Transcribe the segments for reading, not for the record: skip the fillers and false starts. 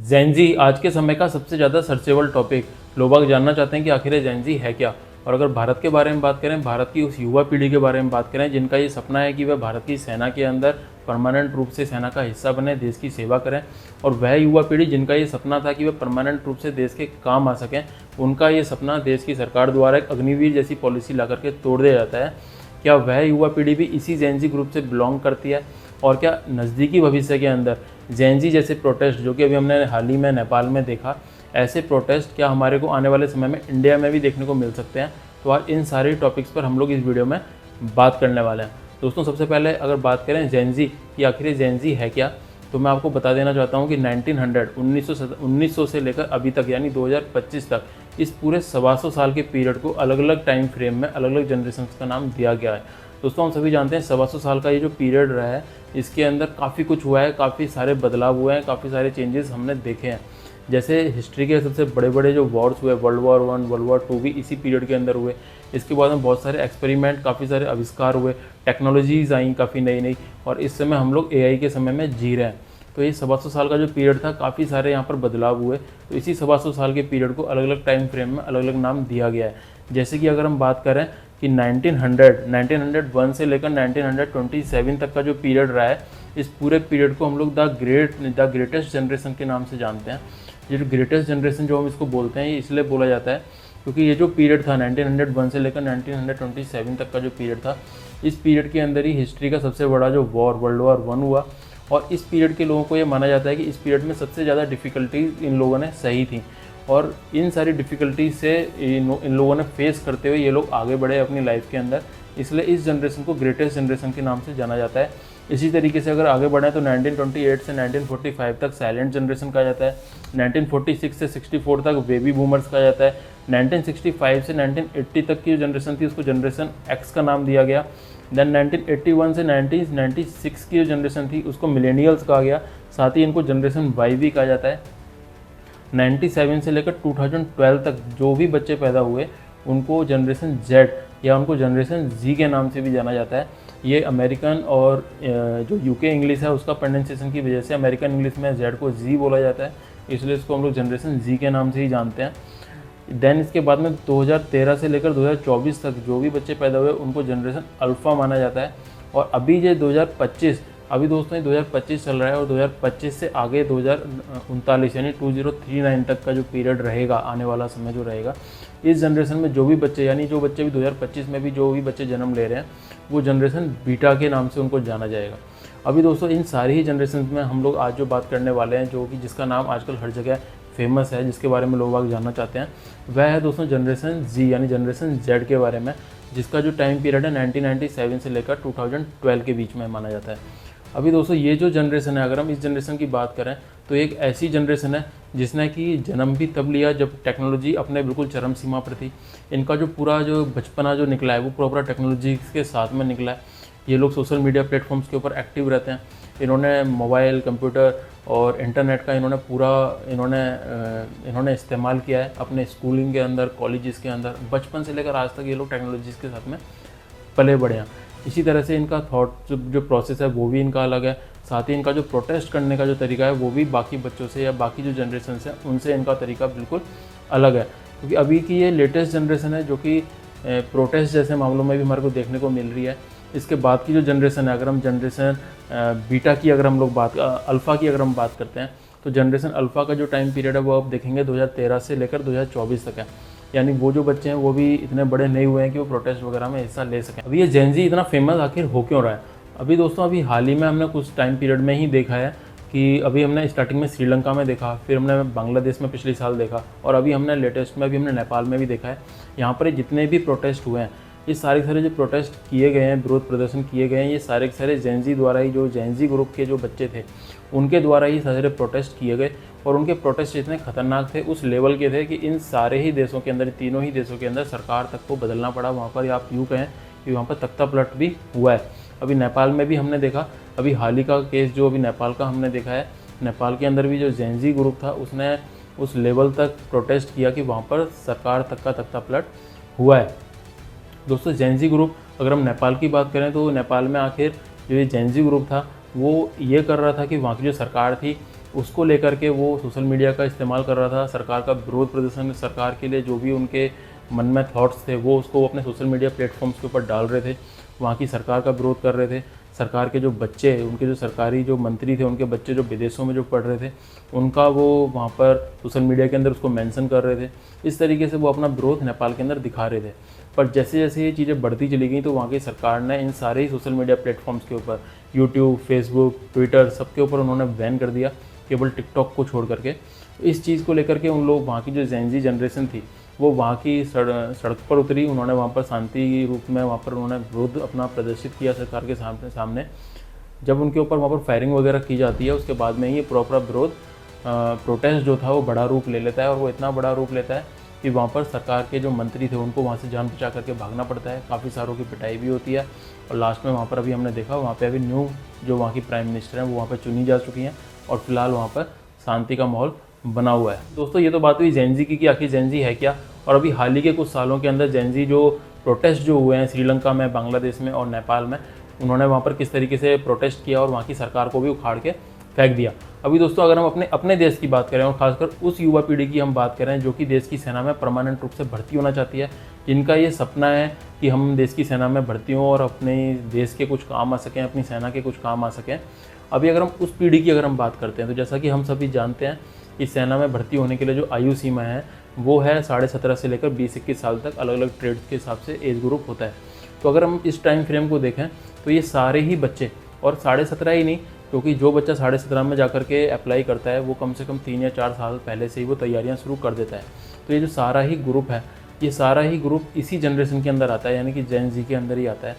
Gen Z आज के समय का सबसे ज़्यादा सर्चेबल टॉपिक। लोग जानना चाहते हैं कि आखिर ये जेनजी है क्या। और अगर भारत के बारे में बात करें, भारत की उस युवा पीढ़ी के बारे में बात करें जिनका ये सपना है कि वह भारत की सेना के अंदर परमानेंट रूप से सेना का हिस्सा बने, देश की सेवा करें, और वह युवा पीढ़ी जिनका ये सपना था कि वह परमानेंट रूप से देश के काम आ सकें, उनका ये सपना देश की सरकार द्वारा एक अग्निवीर जैसी पॉलिसी ला करके तोड़ दिया जाता है। क्या वह युवा पीढ़ी भी इसी जेनजी ग्रुप से बिलोंग करती है? और क्या नज़दीकी भविष्य के अंदर जेनजी जैसे प्रोटेस्ट, जो कि अभी हमने हाल ही में नेपाल में देखा, ऐसे प्रोटेस्ट क्या हमारे को आने वाले समय में इंडिया में भी देखने को मिल सकते हैं? तो आज इन सारे टॉपिक्स पर हम लोग इस वीडियो में बात करने वाले हैं। दोस्तों, सबसे पहले अगर बात करें जेनजी कि आखिर जेनजी है क्या, तो मैं आपको बता देना चाहता हूँ कि 1900 से लेकर अभी तक यानी 2025 तक इस पूरे 125 साल के पीरियड को अलग अलग टाइम फ्रेम में अलग अलग जनरेशन का नाम दिया गया है। दोस्तों, हम सभी जानते हैं 125 साल का ये जो पीरियड रहा है, इसके अंदर काफ़ी कुछ हुआ है, काफ़ी सारे बदलाव हुए हैं, काफ़ी सारे चेंजेस हमने देखे हैं। जैसे हिस्ट्री के सबसे बड़े बड़े जो वॉर्स हुए, वर्ल्ड वॉर 1, वर्ल्ड वॉर 2 भी इसी पीरियड के अंदर हुए। इसके बाद में बहुत सारे एक्सपेरिमेंट, काफ़ी सारे आविष्कार हुए, टेक्नोलॉजीज़ आई काफ़ी नई नई, और इस समय हम लोग एआई के समय में जी रहे हैं। तो ये 125 साल का जो पीरियड था, काफ़ी सारे यहाँ पर बदलाव हुए। तो इसी 125 साल के पीरियड को अलग अलग टाइम फ्रेम में अलग अलग नाम दिया गया है। जैसे कि अगर हम बात करें कि 1901 से लेकर 1927 तक का जो पीरियड रहा है, इस पूरे पीरियड को हम लोग द ग्रेटेस्ट जनरेशन के नाम से जानते हैं। ये जो ग्रेटेस्ट जनरेशन जो हम इसको बोलते हैं, ये इसलिए बोला जाता है क्योंकि ये जो पीरियड था 1901 से लेकर 1927 तक का जो पीरियड था, इस पीरियड के अंदर ही हिस्ट्री का सबसे बड़ा जो वॉर, वर्ल्ड वॉर 1 हुआ। और इस पीरियड के लोगों को ये माना जाता है कि इस पीरियड में सबसे ज़्यादा डिफ़िकल्टीज इन लोगों ने सही थी, और इन सारी डिफ़िकल्टीज से इन लोगों ने फेस करते हुए ये लोग आगे बढ़े अपनी लाइफ के अंदर, इसलिए इस जनरेशन को ग्रेटेस्ट जनरेशन के नाम से जाना जाता है। इसी तरीके से अगर आगे बढ़ें तो 1928 से 1945 तक साइलेंट जनरेशन कहा जाता है, 1946 से 64 तक बेबी बूमर्स कहा जाता है, 1965 से 1980 तक की जो जनरेशन थी उसको जनरेशन एक्स का नाम दिया गया। देन 1981 से 1996 की जो जनरेशन थी उसको मिलेनियल्स कहा गया, साथ ही इनको जनरेशन वाई भी कहा जाता है। 97 से लेकर 2012 तक जो भी बच्चे पैदा हुए उनको जनरेशन जेड या उनको जनरेशन जी के नाम से भी जाना जाता है। ये अमेरिकन और जो यूके इंग्लिश है उसका प्रोनाउंसिएशन की वजह से अमेरिकन इंग्लिश में जेड को जी बोला जाता है, इसलिए इसको हम लोग जनरेशन जी के नाम से ही जानते हैं। देन इसके बाद में 2013 से लेकर 2024 तक जो भी बच्चे पैदा हुए उनको जनरेशन अल्फ़ा माना जाता है। और अभी ये 2025, अभी दोस्तों ये 2025 चल रहा है, और 2025 से आगे 2039 यानी 2039 तक का जो पीरियड रहेगा, आने वाला समय जो रहेगा, इस जनरेशन में जो भी बच्चे, यानी जो बच्चे भी 2025 में भी जो भी बच्चे जन्म ले रहे हैं, वो जनरेशन बीटा के नाम से उनको जाना जाएगा। अभी दोस्तों इन सारी ही जनरेशन में हम लोग आज जो बात करने वाले हैं, जो कि जिसका नाम आजकल हर जगह फेमस है, जिसके बारे में लोग आगे जानना चाहते हैं, वह है दोस्तों जनरेशन जी यानी जनरेशन जेड के बारे में, जिसका जो टाइम पीरियड है 1997 से लेकर 2012 के बीच में माना जाता है। अभी दोस्तों ये जो जनरेशन है, अगर हम इस जनरेशन की बात करें तो एक ऐसी जनरेशन है जिसने कि जन्म भी तब लिया जब टेक्नोलॉजी अपने बिल्कुल चरम सीमा पर थी। इनका जो पूरा जो बचपना जो निकला है वो पूरा टेक्नोलॉजी के साथ में निकला है। ये लोग सोशल मीडिया प्लेटफॉर्म्स के ऊपर एक्टिव रहते हैं। इन्होंने मोबाइल, कंप्यूटर और इंटरनेट का इन्होंने इस्तेमाल किया है अपने स्कूलिंग के अंदर, कॉलेजेस के अंदर। बचपन से लेकर आज तक ये लोग टेक्नोलॉजीज़ के साथ में पले बढ़े हैं। इसी तरह से इनका थॉट जो प्रोसेस है वो भी इनका अलग है, साथ ही इनका जो प्रोटेस्ट करने का जो तरीका है वो भी बाकी बच्चों से या बाकी जो जनरेशन है उनसे इनका तरीका बिल्कुल अलग है। क्योंकि अभी की ये लेटेस्ट जनरेशन है जो कि प्रोटेस्ट जैसे मामलों में भी हमारे को देखने को मिल रही है। इसके बाद की जो जनरेशन है, अगर हम जनरेशन बीटा की अगर हम लोग अल्फ़ा की अगर हम बात करते हैं, तो जनरेशन अल्फ़ा का जो टाइम पीरियड है वो आप देखेंगे 2013 से लेकर 2024 तक है। यानी वो जो बच्चे हैं वो भी इतने बड़े नहीं हुए हैं कि वो प्रोटेस्ट वगैरह में हिस्सा ले सकें। अभी ये जेनजी इतना फेमस आखिर हो क्यों रहा है? अभी दोस्तों अभी हाल ही में हमने कुछ टाइम पीरियड में ही देखा है कि अभी हमने स्टार्टिंग में श्रीलंका में देखा, फिर हमने बांग्लादेश में पिछले साल देखा, और अभी हमने लेटेस्ट में अभी हमने नेपाल में भी देखा है। यहाँ पर जितने भी प्रोटेस्ट हुए हैं, ये सारे जो प्रोटेस्ट किए गए हैं, विरोध प्रदर्शन किए गए हैं, ये सारे के सारे जेनजी द्वारा ही, जो जेनजी ग्रुप के जो बच्चे थे उनके द्वारा ही सारे प्रोटेस्ट किए गए। और उनके प्रोटेस्ट इतने खतरनाक थे, उस लेवल के थे कि इन सारे ही देशों के अंदर, तीनों ही देशों के अंदर सरकार तक को बदलना पड़ा। वहाँ पर आप यूँ कहें कि वहाँ पर तख्ता पलट भी हुआ है। अभी नेपाल में भी हमने देखा, अभी हाल ही का केस जो अभी नेपाल का हमने देखा है, नेपाल के अंदर भी जो जेनजी ग्रुप था उसने उस लेवल तक प्रोटेस्ट किया कि वहाँ पर सरकार तक का तख्ता पलट हुआ है। दोस्तों जेनजी ग्रुप, अगर हम नेपाल की बात करें तो नेपाल में आखिर जो ये जेनजी ग्रुप था वो ये कर रहा था कि वहाँ की जो सरकार थी उसको लेकर के वो सोशल मीडिया का इस्तेमाल कर रहा था, सरकार का विरोध प्रदर्शन, सरकार के लिए जो भी उनके मन में थॉट्स थे वो उसको अपने सोशल मीडिया प्लेटफॉर्म्स के ऊपर डाल रहे थे, वहाँ की सरकार का विरोध कर रहे थे। सरकार के जो बच्चे, उनके जो सरकारी जो मंत्री थे, उनके बच्चे जो विदेशों में जो पढ़ रहे थे, उनका वो वहाँ पर सोशल मीडिया के अंदर उसको मेंशन कर रहे थे। इस तरीके से वो अपना विरोध नेपाल के अंदर दिखा रहे थे। पर जैसे जैसे ये चीज़ें बढ़ती चली गई तो वहाँ की सरकार ने इन सारे ही सोशल मीडिया प्लेटफॉर्म्स के ऊपर, यूट्यूब, फेसबुक, ट्विटर, सबके ऊपर उन्होंने बैन कर दिया, केवल टिकटॉक को छोड़ करके। इस चीज़ को लेकर के उन लोग, वहाँ की जो जेनजी जनरेशन थी, वो वहाँ की सड़क पर उतरी। उन्होंने वहाँ पर शांति रूप में वहाँ पर उन्होंने विरोध अपना प्रदर्शित किया सरकार के सामने। जब उनके ऊपर वहाँ पर फायरिंग वगैरह की जाती है, उसके बाद में ही ये प्रॉपर विरोध प्रोटेस्ट जो था वो बड़ा रूप ले लेता है, और वो इतना बड़ा रूप लेता है कि वहाँ पर सरकार के जो मंत्री थे उनको वहाँ से जान बचा करके भागना पड़ता है। काफ़ी सारों की पिटाई भी होती है, और लास्ट में वहाँ पर अभी हमने देखा, वहाँ पे अभी न्यू जो वहाँ की प्राइम मिनिस्टर हैं वो वहाँ पर चुनी जा चुकी हैं, और फिलहाल वहाँ पर शांति का माहौल बना हुआ है। दोस्तों, ये तो बात हुई जेनजी की कि आखिर जेनजी है क्या, और अभी हाल ही के कुछ सालों के अंदर जेनजी जो प्रोटेस्ट जो हुए हैं श्रीलंका में, बांग्लादेश में और नेपाल में, उन्होंने वहाँ पर किस तरीके से प्रोटेस्ट किया और वहाँ की सरकार को भी उखाड़ के फेंक दिया। अभी दोस्तों, अगर हम अपने देश की बात करें और खासकर उस युवा पीढ़ी की हम बात करें जो कि देश की सेना में परमानेंट रूप से भर्ती होना चाहती है, जिनका ये सपना है कि हम देश की सेना में भर्ती हों और अपने देश के कुछ काम आ सकें, अपनी सेना के कुछ काम आ सकें। अभी अगर हम उस पीढ़ी की अगर हम बात करते हैं तो जैसा कि हम सभी जानते हैं कि सेना में भर्ती होने के लिए जो आयु सीमा है वो है 17.5 से लेकर 20-21 साल तक, अलग अलग ट्रेड्स के हिसाब से एज ग्रुप होता है। तो अगर हम इस टाइम फ्रेम को देखें तो ये सारे ही बच्चे, और 17.5 ही नहीं, क्योंकि जो बच्चा 17.5 में जाकर के अप्लाई करता है वो कम से कम 3 या 4 साल पहले से ही वो तैयारियां शुरू कर देता है। तो ये जो सारा ही ग्रुप है, ये सारा ही ग्रुप इसी जनरेशन के अंदर आता है, यानी कि जेन जी के अंदर ही आता है।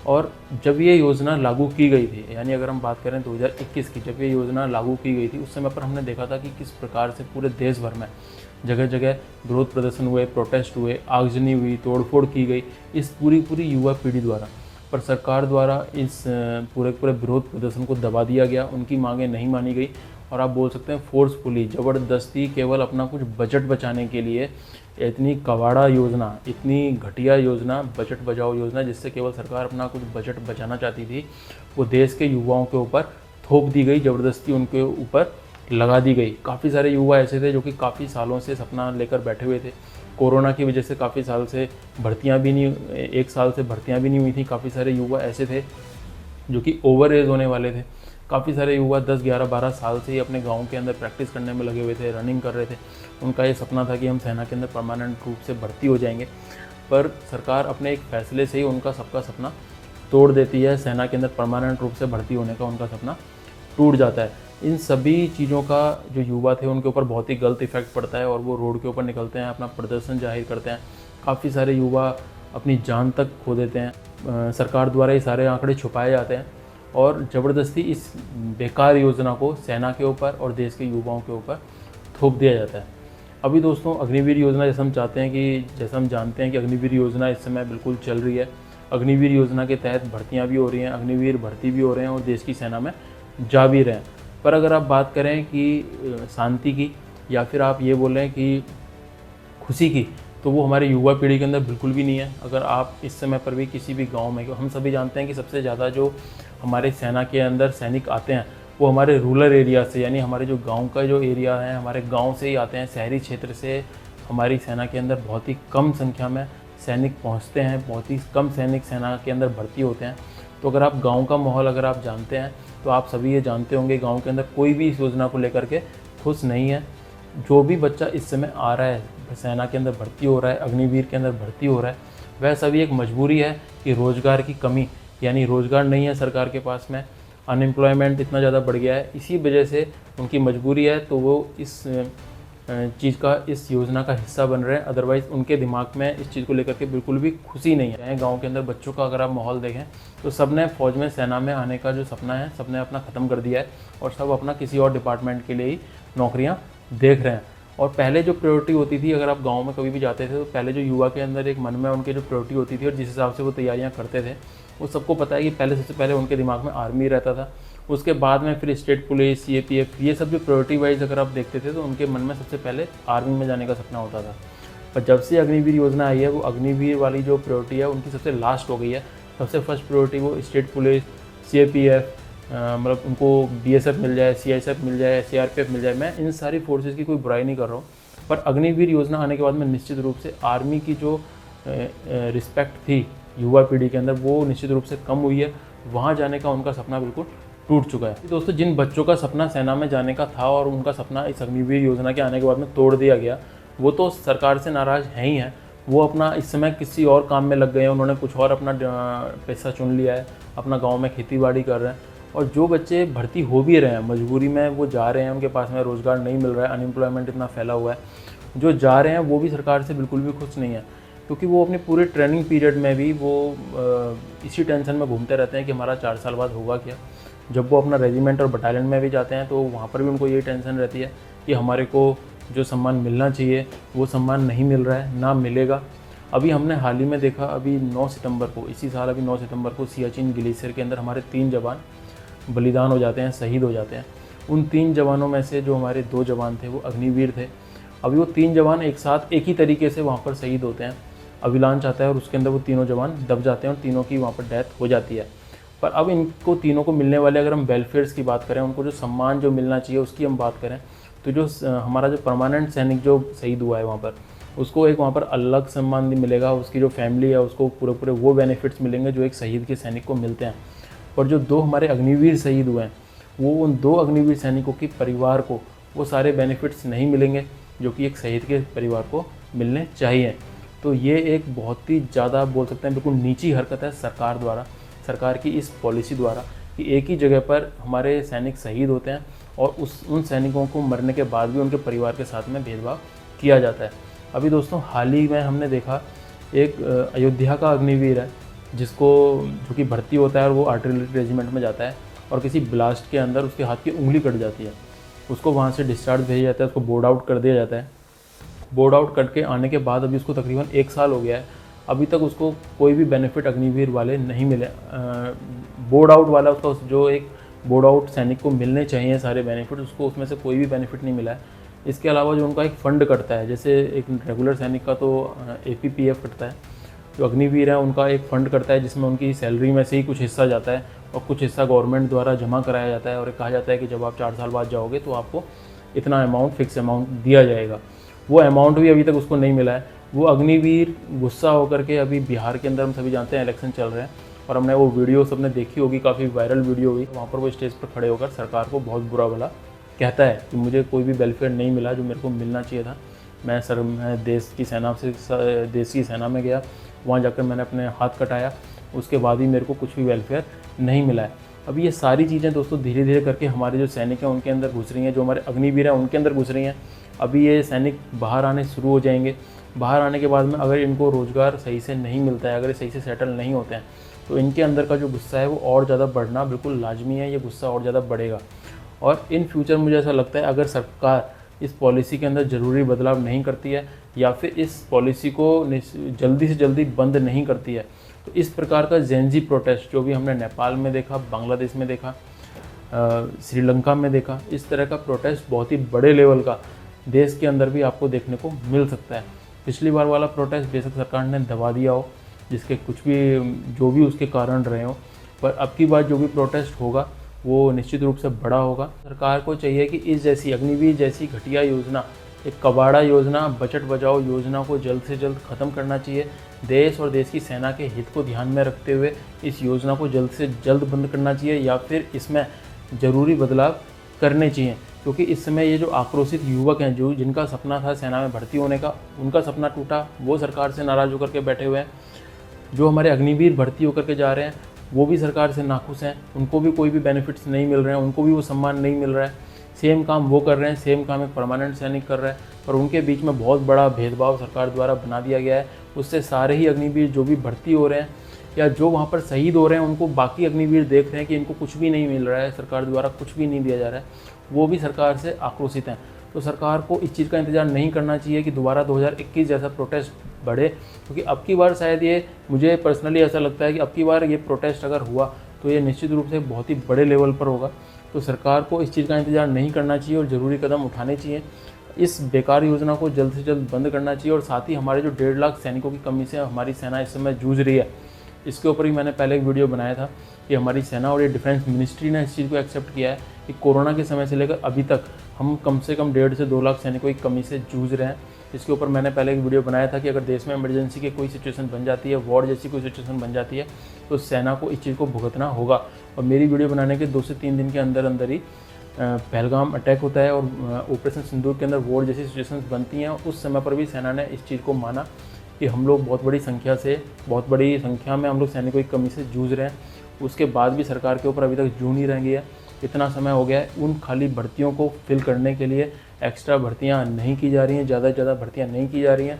और जब ये योजना लागू की गई थी, यानी अगर हम बात करें 2021 की, जब ये योजना लागू की गई थी, उस समय पर हमने देखा था कि किस प्रकार से पूरे देश भर में जगह जगह विरोध प्रदर्शन हुए, प्रोटेस्ट हुए, आगजनी हुई, तोड़फोड़ की गई इस पूरी युवा पीढ़ी द्वारा। पर सरकार द्वारा इस पूरे विरोध प्रदर्शन को दबा दिया गया, उनकी मांगें नहीं मानी गई, और आप बोल सकते हैं फोर्सफुली, ज़बरदस्ती, केवल अपना कुछ बजट बचाने के लिए इतनी कबाड़ा योजना, इतनी घटिया योजना, बजट बचाओ योजना, जिससे केवल सरकार अपना कुछ बजट बचाना चाहती थी, वो देश के युवाओं के ऊपर थोप दी गई, ज़बरदस्ती उनके ऊपर लगा दी गई। काफ़ी सारे युवा ऐसे थे जो कि काफ़ी सालों से सपना लेकर बैठे हुए थे। कोरोना की वजह से काफ़ी साल से भर्तियां भी नहीं, 1 साल से भर्तियां भी नहीं हुई थी। काफ़ी सारे युवा ऐसे थे जो कि ओवर एज होने वाले थे। काफ़ी सारे युवा 10, 11, 12 साल से ही अपने गाँव के अंदर प्रैक्टिस करने में लगे हुए थे, रनिंग कर रहे थे। उनका ये सपना था कि हम सेना के अंदर परमानेंट रूप से भर्ती हो जाएंगे, पर सरकार अपने एक फैसले से ही उनका सबका सपना तोड़ देती है। सेना के अंदर परमानेंट रूप से भर्ती होने का उनका सपना टूट जाता है। इन सभी चीज़ों का जो युवा थे उनके ऊपर बहुत ही गलत इफेक्ट पड़ता है, और वो रोड के ऊपर निकलते हैं, अपना प्रदर्शन जाहिर करते हैं। काफ़ी सारे युवा अपनी जान तक खो देते हैं। सरकार द्वारा ये सारे आंकड़े छुपाए जाते हैं, और ज़बरदस्ती इस बेकार योजना को सेना के ऊपर और देश के युवाओं के ऊपर थोप दिया जाता है। अभी दोस्तों, अग्निवीर योजना, जैसे हम जानते हैं कि अग्निवीर योजना इस समय बिल्कुल चल रही है। अग्निवीर योजना के तहत भर्तियाँ भी हो रही हैं, अग्निवीर भर्ती भी हो रहे हैं और देश की सेना में जा भी रहे हैं। पर अगर आप बात करें कि शांति की, या फिर आप ये बोलें कि खुशी की, तो वो हमारे युवा पीढ़ी के अंदर बिल्कुल भी नहीं है। अगर आप इस समय पर भी किसी भी गांव में, हम सभी जानते हैं कि सबसे ज़्यादा जो हमारे सेना के अंदर सैनिक आते हैं वो हमारे रूरल एरिया से, यानी हमारे जो गांव का जो एरिया है, हमारे गांव से ही आते हैं। शहरी क्षेत्र से हमारी सेना के अंदर बहुत ही कम संख्या में सैनिक पहुँचते हैं, बहुत ही कम सैनिक सेना के अंदर भर्ती होते हैं। तो अगर आप गाँव का माहौल अगर आप जानते हैं तो आप सभी ये जानते होंगे, गांव के अंदर कोई भी इस योजना को लेकर के खुश नहीं है। जो भी बच्चा इस समय आ रहा है, सेना के अंदर भर्ती हो रहा है, अग्निवीर के अंदर भर्ती हो रहा है, वह सभी एक मजबूरी है कि रोज़गार की कमी, यानी रोज़गार नहीं है सरकार के पास में, अनएम्प्लॉयमेंट इतना ज़्यादा बढ़ गया है, इसी वजह से उनकी मजबूरी है, तो वो इस चीज़ का, इस योजना का हिस्सा बन रहे हैं। अदरवाइज़ उनके दिमाग में इस चीज़ को लेकर के बिल्कुल भी खुशी नहीं है। गांव के अंदर बच्चों का अगर आप माहौल देखें तो सब ने फौज में, सेना में आने का जो सपना है, सब ने अपना ख़त्म कर दिया है, और सब अपना किसी और डिपार्टमेंट के लिए ही नौकरियां देख रहे हैं। और पहले जो प्रायोरिटी होती थी, अगर आप गाँव में कभी भी जाते थे तो पहले जो युवा के अंदर एक मन में उनके जो प्रायोरिटी होती थी और जिस हिसाब से वो तैयारियाँ करते थे, वो सबको पता है कि पहले, सबसे पहले उनके दिमाग में आर्मी रहता था। उसके बाद में फिर स्टेट पुलिस, CAPF, ये सब जो प्रायोरिटी वाइज अगर आप देखते थे तो उनके मन में सबसे पहले आर्मी में जाने का सपना होता था। पर जब से अग्निवीर योजना आई है, वो अग्निवीर वाली जो प्रायोरिटी है उनकी सबसे लास्ट हो गई है। सबसे फर्स्ट प्रायोरिटी वो स्टेट पुलिस, CAPF, मतलब उनको BSF मिल जाए, CSF मिल जाए, CRPF मिल जाए। मैं इन सारी फोर्सेस की कोई बुराई नहीं कर रहा हूँ, पर अग्निवीर योजना आने के बाद में निश्चित रूप से आर्मी की जो रिस्पेक्ट थी युवा पीढ़ी के अंदर वो निश्चित रूप से कम हुई है। वहाँ जाने का उनका सपना बिल्कुल टूट चुका है। दोस्तों, जिन बच्चों का सपना सेना में जाने का था और उनका सपना इस अग्निवीर योजना के आने के बाद में तोड़ दिया गया, वो तो सरकार से नाराज़ हैं ही हैं। वो अपना इस समय किसी और काम में लग गए हैं, उन्होंने कुछ और अपना पैसा चुन लिया है, अपना गांव में खेती बाड़ी कर रहे हैं। और जो बच्चे भर्ती हो भी रहे हैं, मजबूरी में वो जा रहे हैं, उनके पास में रोज़गार नहीं मिल रहा है, अनएम्प्लॉयमेंट इतना फैला हुआ है, जो जा रहे हैं वो भी सरकार से बिल्कुल भी खुश नहीं है, क्योंकि वो अपने पूरे ट्रेनिंग पीरियड में भी वो इसी टेंशन में घूमते रहते हैं कि हमारा 4 साल बाद होगा क्या। जब वो अपना रेजिमेंट और बटालियन में भी जाते हैं तो वहाँ पर भी उनको यही टेंशन रहती है कि हमारे को जो सम्मान मिलना चाहिए वो सम्मान नहीं मिल रहा है, ना मिलेगा। अभी हमने हाल ही में देखा, अभी 9 सितंबर को, इसी साल अभी 9 सितंबर को सियाचिन ग्लेशियर के अंदर हमारे 3 जवान बलिदान हो जाते हैं, शहीद हो जाते हैं। उन 3 जवानों में से जो हमारे 2 जवान थे वो अग्निवीर थे। अभी वो 3 जवान एक साथ एक ही तरीके से वहाँ पर शहीद होते हैं, अविलांच आता है और उसके अंदर वो तीनों जवान दब जाते हैं और तीनों की वहाँ पर डेथ हो जाती है। पर अब इनको तीनों को मिलने वाले, अगर हम वेलफेयर्स की बात करें, उनको जो सम्मान जो मिलना चाहिए उसकी हम बात करें, तो जो हमारा जो परमानेंट सैनिक जो शहीद हुआ है वहाँ पर, उसको एक वहाँ पर अलग सम्मान मिलेगा। उसकी जो फैमिली है उसको पूरे पूरे वो बेनिफिट्स मिलेंगे जो एक शहीद के सैनिक को मिलते हैं। और जो 2 हमारे अग्निवीर शहीद हुए हैं, वो उन 2 अग्निवीर सैनिकों के परिवार को वो सारे बेनिफिट्स नहीं मिलेंगे जो कि एक शहीद के परिवार को मिलने चाहिए। तो ये एक बहुत ही ज़्यादा बोल सकते हैं बिल्कुल नीची हरकत है सरकार द्वारा, सरकार की इस पॉलिसी द्वारा, कि एक ही जगह पर हमारे सैनिक शहीद होते हैं और उन सैनिकों को मरने के बाद भी उनके परिवार के साथ में भेदभाव किया जाता है। अभी दोस्तों हाल ही में हमने देखा, एक अयोध्या का अग्निवीर है जिसको जो कि भर्ती होता है और वो आर्टिलरी रेजिमेंट में जाता है और किसी ब्लास्ट के अंदर उसके हाथ की उंगली कट जाती है। उसको वहाँ से डिस्चार्ज भेजा जाता है, उसको बोर्ड आउट कर दिया जाता है। बोर्ड आउट करके आने के बाद अभी उसको तकरीबन 1 साल हो गया है, अभी तक उसको कोई भी बेनिफिट अग्निवीर वाले नहीं मिले। बोर्ड आउट वाला उसका जो एक बोर्ड आउट सैनिक को मिलने चाहिए सारे बेनिफिट, उसको उसमें से कोई भी बेनिफिट नहीं मिला है। इसके अलावा जो उनका एक फ़ंड कटता है, जैसे एक रेगुलर सैनिक का तो APPF कटता है, जो अग्निवीर है उनका एक फ़ंड करता है जिसमें उनकी सैलरी में से ही कुछ हिस्सा जाता है और कुछ हिस्सा गवर्नमेंट द्वारा जमा कराया जाता है और कहा जाता है कि जब आप 4 साल बाद जाओगे तो आपको इतना अमाउंट, फिक्स अमाउंट दिया जाएगा। वो अमाउंट भी अभी तक उसको नहीं मिला है। वो अग्निवीर गुस्सा होकर के, अभी बिहार के अंदर हम सभी जानते हैं इलेक्शन चल रहे हैं और हमने वो वीडियो सबने देखी होगी, काफ़ी वायरल वीडियो हुई। वहाँ पर वो स्टेज पर खड़े होकर सरकार को बहुत बुरा भला कहता है कि मुझे कोई भी वेलफेयर नहीं मिला जो मेरे को मिलना चाहिए था। मैं देश की सेना में गया, वहाँ जाकर मैंने अपने हाथ कटाया, उसके बाद भी मेरे को कुछ भी वेलफेयर नहीं मिला है। अब ये सारी चीज़ें दोस्तों धीरे धीरे करके हमारे जो सैनिक हैं उनके अंदर घुस रही हैं, जो हमारे अग्निवीर हैं उनके अंदर घुस रही हैं। अभी ये सैनिक बाहर आने शुरू हो जाएंगे। बाहर आने के बाद में अगर इनको रोज़गार सही से नहीं मिलता है, अगर ये सही से सेटल नहीं होते हैं, तो इनके अंदर का जो गुस्सा है वो और ज़्यादा बढ़ना बिल्कुल लाजमी है। ये गुस्सा और ज़्यादा बढ़ेगा और इन फ्यूचर मुझे ऐसा लगता है, अगर सरकार इस पॉलिसी के अंदर ज़रूरी बदलाव नहीं करती है या फिर इस पॉलिसी को जल्दी से जल्दी बंद नहीं करती है, तो इस प्रकार का जेनजी प्रोटेस्ट जो भी हमने नेपाल में देखा, बांग्लादेश में देखा, श्रीलंका में देखा, इस तरह का प्रोटेस्ट बहुत ही बड़े लेवल का देश के अंदर भी आपको देखने को मिल सकता है। पिछली बार वाला प्रोटेस्ट बेशक सरकार ने दबा दिया हो, जिसके कुछ भी जो भी उसके कारण रहे हो, पर अब की बार जो भी प्रोटेस्ट होगा वो निश्चित रूप से बड़ा होगा। सरकार को चाहिए कि इस जैसी अग्निवीर जैसी घटिया योजना, एक कबाड़ा योजना, बजट बचाओ योजना को जल्द से जल्द ख़त्म करना चाहिए। देश और देश की सेना के हित को ध्यान में रखते हुए इस योजना को जल्द से जल्द बंद करना चाहिए या फिर इसमें ज़रूरी बदलाव करने चाहिए, क्योंकि इस समय ये जो आक्रोशित युवक हैं, जो जिनका सपना था सेना में भर्ती होने का, उनका सपना टूटा, वो सरकार से नाराज़ होकर के बैठे हुए हैं। जो हमारे अग्निवीर भर्ती होकर के जा रहे हैं वो भी सरकार से नाखुश हैं, उनको भी कोई भी बेनिफिट्स नहीं मिल रहे हैं, उनको भी वो सम्मान नहीं मिल रहा है। सेम काम वो कर रहे हैं, सेम काम एक परमानेंट सैनिक कर रहा है, पर उनके बीच में बहुत बड़ा भेदभाव सरकार द्वारा बना दिया गया है। उससे सारे ही अग्निवीर जो भी भर्ती हो रहे हैं या जो वहाँ पर शहीद हो रहे हैं, उनको बाकी अग्निवीर देख रहे हैं कि इनको कुछ भी नहीं मिल रहा है, सरकार द्वारा कुछ भी नहीं दिया जा रहा है, वो भी सरकार से आक्रोशित हैं। तो सरकार को इस चीज़ का इंतजार नहीं करना चाहिए कि दोबारा 2021 जैसा प्रोटेस्ट बढ़े, क्योंकि अब की बार शायद ये, मुझे पर्सनली ऐसा लगता है कि अब की बार ये प्रोटेस्ट अगर हुआ तो ये निश्चित रूप से बहुत ही बड़े लेवल पर होगा। तो सरकार को इस चीज़ का इंतजार नहीं करना चाहिए और ज़रूरी कदम उठाने चाहिए। इस बेकार योजना को जल्द से जल्द बंद करना चाहिए और साथ ही हमारे जो 1.5 लाख सैनिकों की कमी से हमारी सेना इस समय जूझ रही है, इसके ऊपर ही मैंने पहले एक वीडियो बनाया था कि हमारी सेना और ये डिफेंस मिनिस्ट्री ने इस चीज़ को एक्सेप्ट किया है कि कोरोना के समय से लेकर अभी तक हम कम से कम 1.5 से 2 लाख सैनिकों की कमी से जूझ रहे हैं। इसके ऊपर मैंने पहले एक वीडियो बनाया था कि अगर देश में इमरजेंसी की कोई सिचुएशन बन जाती है, वॉर जैसी कोई सिचुएशन बन जाती है, तो सेना को इस चीज़ को भुगतना होगा। और मेरी वीडियो बनाने के 2 से 3 दिन के अंदर अंदर ही पहलगाम अटैक होता है और ऑपरेशन सिंदूर के अंदर वॉर जैसी सिचुएशंस बनती हैं। उस समय पर भी सेना ने इस चीज़ को माना कि हम लोग बहुत बड़ी संख्या में हम लोग सैनिकों की कमी से जूझ रहे हैं। उसके बाद भी सरकार के ऊपर अभी तक जू नहीं रह गई है। इतना समय हो गया है, उन खाली भर्तियों को फिल करने के लिए एक्स्ट्रा भर्तियां नहीं की जा रही हैं, ज़्यादा से ज़्यादा भर्तियां नहीं की जा रही हैं।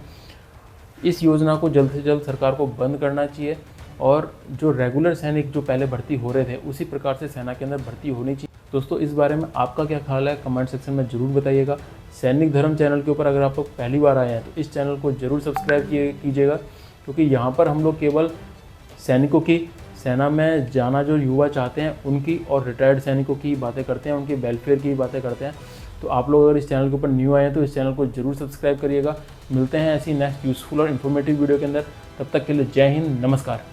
इस योजना को जल्द से जल्द सरकार को बंद करना चाहिए और जो रेगुलर सैनिक जो पहले भर्ती हो रहे थे उसी प्रकार से सेना के अंदर भर्ती होनी चाहिए। दोस्तों, इस बारे में आपका क्या ख्याल है कमेंट सेक्शन में ज़रूर बताइएगा। सैनिक धर्म चैनल के ऊपर अगर आप लोग पहली बार आए हैं तो इस चैनल को ज़रूर सब्सक्राइब कीजिएगा, क्योंकि यहाँ पर हम लोग केवल सैनिकों की, सेना में जाना जो युवा चाहते हैं उनकी और रिटायर्ड सैनिकों की बातें करते हैं, उनके वेलफेयर की बातें करते हैं। तो आप लोग अगर इस चैनल के ऊपर न्यू आए हैं तो इस चैनल को जरूर सब्सक्राइब करिएगा। मिलते हैं ऐसी नेक्स्ट यूज़फुल और इन्फॉर्मेटिव वीडियो के अंदर। तब तक के लिए जय हिंद, नमस्कार।